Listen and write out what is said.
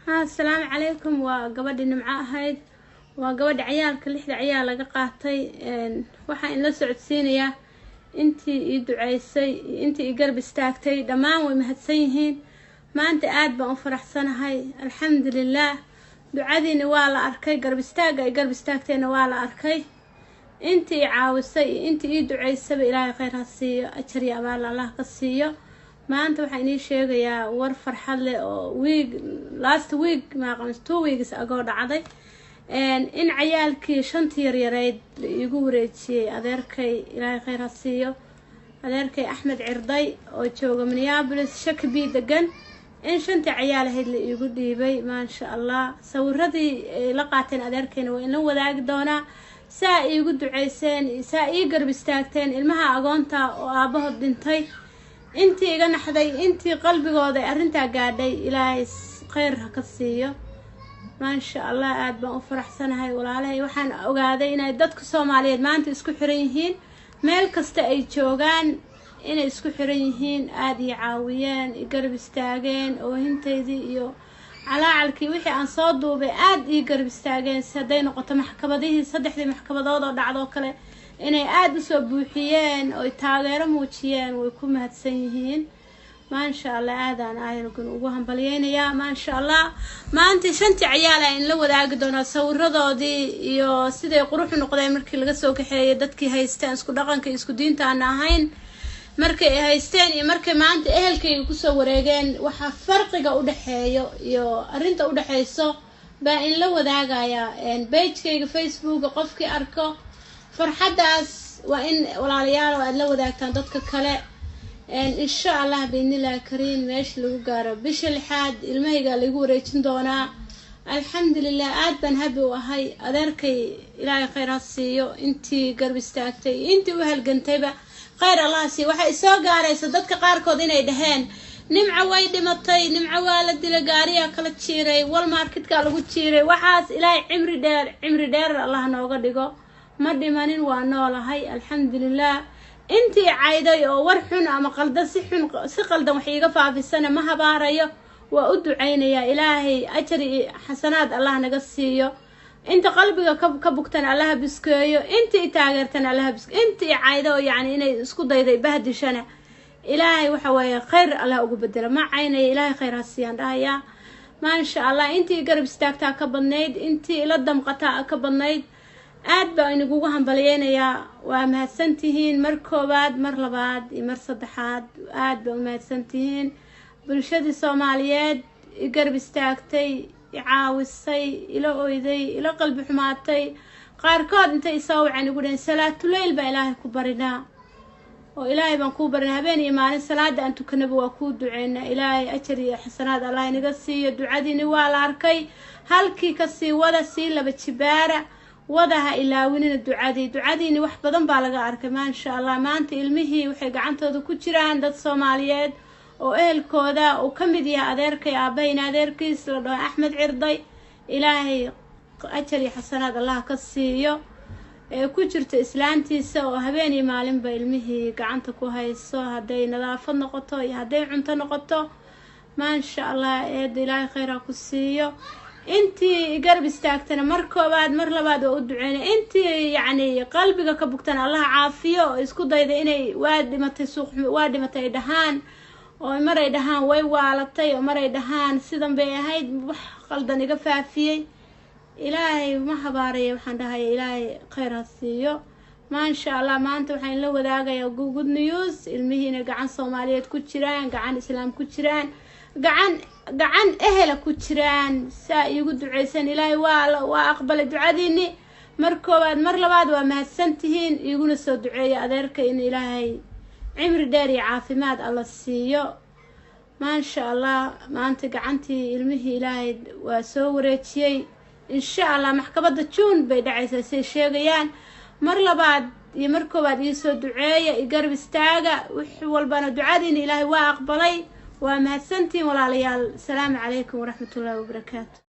السلام عليكم. وقبل نمعة هيد وقبل عيال كل إحدى عيال قاطي وحين لا سعودسينية انتي يدعيسي انتي يقرب استاكتي دمان ومهتسينهين ما انت قاعد بأنفرح سنة هاي الحمد لله دعادي نوالا أركي قرب استاكتي نوالا أركي انتي عاوسي انتي يدعيسي بإلهي خير هالسيو أجري أبال الله قصيو ما أنت وحيني شيء يا ورفر حل last week ما قمت 2 weeks أقول عضي إن عيالكي شنتير يريد يقول شيء أذكري إلهي خير هالسيو أذكري أحمد عرضي أو شوق من يابلس شك بي دقن إن شنتي عياله اللي يقول لي بي ما شاء الله سوردي لقاتين أذكري وإنه وذاك دونا ساء يقول عيسين ساء يقرب استاكتين المها أقونتا وأبوه الدنتي انتي قلنا حدي انتي قلبي قوضي ارنتا قادي الهي خيرها كسيو ما شاء الله aad baan u faraxsanahay walaalahay waxaan ogaaday inay dadka Soomaaliyeed maanta isku xiran yihiin meel kasta ay joogaan inay isku xiran yihiin aad i caawiyeen i garab istaageen oo hinteedii iyo calaacalkii wixii aan soo duubay aad i garab istaageen saday noqoto maxkamadihii saddexdii maxkamadood oo dhacdo kale inay aad u soo buuxiyeen oo taageero muujiyeen way ku mahadsan yihiin ma sha Allah aadaan ayargun ugu hambalyeynaya ma sha Allah maanta shantii ciyaal in la wadaagi doono sawiradoodii iyo sidii qurux noqday markii laga soo kaxeeyay dadkii haysteen isku dhaqanka isku diinta aan ahayn markay ay haysteen iyo markay maanta ehelkayga ku soo wareegeen waxa farqiga u dhaxeeyo iyo arinta u dhaxeyso baa in la wadaagaya page-kayga Facebook qofkii arko فرحداس وإن والعيال وأدلو ذاك ضدك كلا إن شاء الله بإذن الله كريم ماش لو قارب بش الحاد الميجا اللي يقول ريتشن دونا الحمد لله عاد بنهب وهاي أدركي إلهي خير هالسيو أنتي قرب استاكتي أنتي وهالجنتبة خير الله سي وحي سو قاري صدقك قاركو دينا يدهين نمعة وايد مطي نمعة والد لقاريا كلا تشيري والماركت قالوا تشيري وحاس إلهي عمري دير الله نوقدقو ما دمانين وانولاهاي الحمد لله انتي عايدة ورحون اما قلدا سقلدا وحيقا في السنة ما هباريو وادعينا يا إلهي أجري حسنات الله نقصيو انت قلبك كبكتن الله بسكيو انتي تاغرتن الله بسكيو انتي عايدة يعني اني اسكو دايداي بهدي شنا إلهي وحوايا خير الله اقو بدلا ما عيني إلهي خير هالسيان رايا ما ان شاء الله انتي قرب استاكتا كبنايد انتي لدم قطاع كبنايد aad baa inagu hambalyeynaya waa mahadsantihiin mar koobaad mar labaad iyo mar saddexaad aad baa mahadsantihiin bulshada Soomaaliyeed garab istaagtay caawisay ila ooyday ila qalbi xumaatay qaarkood intay soo wacaan ugu dhan salaatu leyl baa Ilaahay ku barinaa oo Ilaahay baan ku barinaa habeen iyo maalin salaada aan tukanaba waa ku duceynaa Ilaahay ajir iyo xasanaad Allah inaga siiyo ducadiina waa la arkay halkii ka sii wada sii laba jibaara wadaha ilaawinina ducadiini wax badan baa laga arkay ma sha Allah maanta ilmihii waxay gacantooda ku jiraan dad Soomaaliyeed oo ehelkooda oo kamid yahay adeerkay aabayna adeerkiis la dhaho Axmed Cirday Ilaahay ajri xasanaad Allah ka siiyo ku jirta islaantiisa oo habeen iyo maalin ba ilmihii gacanta ku hayso haday nadaafad noqoto iyo haday cunto noqoto ma sha Allah Ilaahay khayr ku siiyo انتي قرب استاكتنا مر كوباد مر لباد ودعينا انتي يعني قلبك كبكتنا الله عافيه اسكو دايدا اني وادي متى سوق وادي متى دهان ومر يدهان وي والتي ومر يدهان سيدن بي هيد wax qaldan iga faafiyay ilaahay ma habaariyo waxaan dhahay ilaahay khayr ha siiyo ma sha Allah maanta waxaan la wadaagayaa good news ilmihiina gacan Soomaaliyeed ku jiraan gacan Islaam ku jiraan gacan ehela ku jiraan saa igu duceysan Ilaahay waa aqbal ducadiini mar koobaad mar labaad waa mahadsantihiin iguna soo duceeyo adeerka in Ilaahay cimri dheer iyo caafimaad Allah siiyo ma sha Allah maanta gacantii ilmihii Ilaahay waa soo wareejiyay insha Allah maxkamadda June bay dhacaysaa si sheegayaan mar labaad iyo mar koobaad ii soo duceeyo i garab istaaga wax walbana ducadiini Ilaahay waa aqbalay ومهسنتي ولا ليال السلام عليكم ورحمة الله وبركاته.